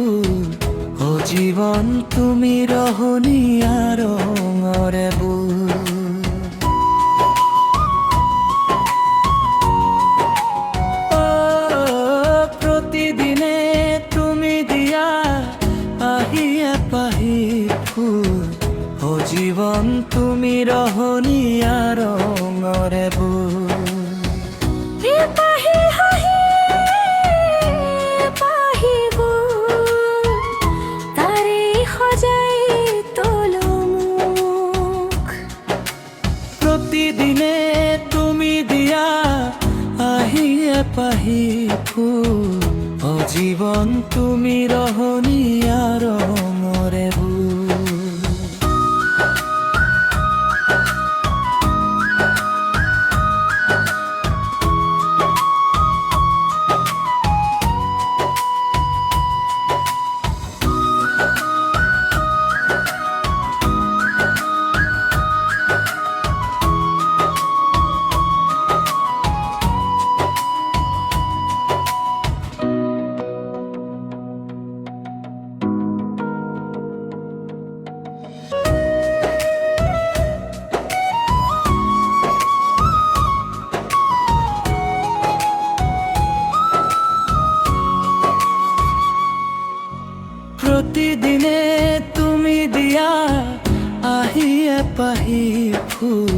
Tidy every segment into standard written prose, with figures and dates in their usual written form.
ফুল ও জীৱন তুমি ৰহণীয়া ৰঙৰে বুল প্ৰতিদিনে তুমি দিয়া আহিয়ে পাহি ফুল ও জীৱন তুমি ৰহণীয়া ৰঙৰে বুল প্ৰতিদিনে তুমি দিয়া আহিয়ে পাহি ফুল ও জীৱন তুমি ৰহণীয়া ৰঙৰে বুল প্ৰতিদিনে তুমি দিয়া আহিয়ে পাহি ফুল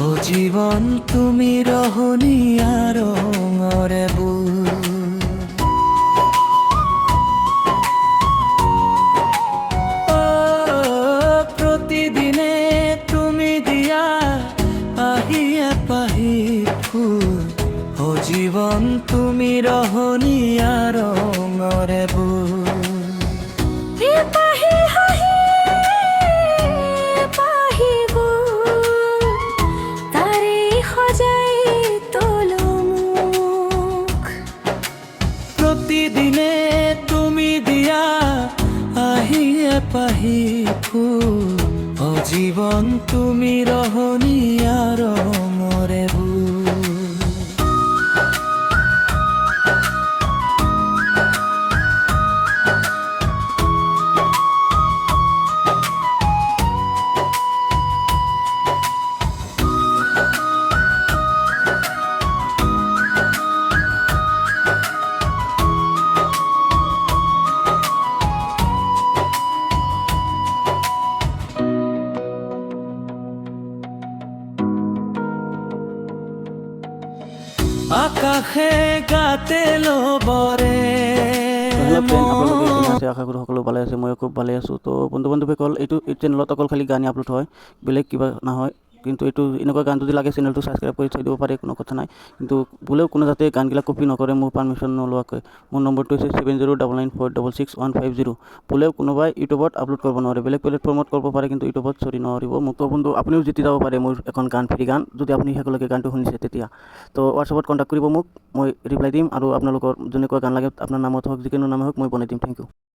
ও জীৱন তুমি ৰহণীয়া ৰঙৰে বুল প্ৰতিদিনে তুমি দিয়া আহিয়ে পাহি ফুল ও জীৱন তুমি ৰহণীয়া ৰঙৰে বুল প্ৰতিদিনে তুমি দিয়া আহিয়ে পাহি ফুল ও জীৱন তুমি ৰহণীয়া ৰঙৰে বুল আকাশে গাতে লবৰে আশা কৰোঁ সকলো ভালে আছে, মই খুব ভালে আছোঁ। তো বন্ধু বান্ধৱীসকল, এইটো চেনেলত অকল খালি গানেই আপলোড হয়, বেলেগ কিবা নহয়। কিন্তু এইটো এনেকুৱা গান যদি লাগে চেনেলটো ছাবস্ক্ৰাইব কৰি থৈ দিব পাৰে, কোনো কথা নাই। কিন্তু বোলেও কোনো যাতে গানবিলাক কপি নকৰে মোৰ পাৰ্মিশ্যন নোলোৱাকৈ। মোৰ নম্বৰটো হৈছে 7099466150। বোলেও কোনোবাই ইউটিউবত আপলোড কৰিব নোৱাৰে, বেলেগ প্লেটফৰ্মত কৰিব পাৰে, কিন্তু ইউটিউবত নোৱাৰিব। মোকতো বন্ধু আপুনিও জিতি যাব পাৰে মোৰ এখন গান, ফ্ৰী গান, যদি আপুনি শেষলৈকে গানটো শুনিছে তেতিয়া। তো হোৱাটছআপত কণ্টেক্ট কৰিব মোক, মই ৰিপ্লাই দিম। আৰু আপোনালোকৰ যেনেকুৱা গান লাগে আপোনাৰ নামত হওক, যিকোনো নামে হওক, মই বনাই দিম। Thank U.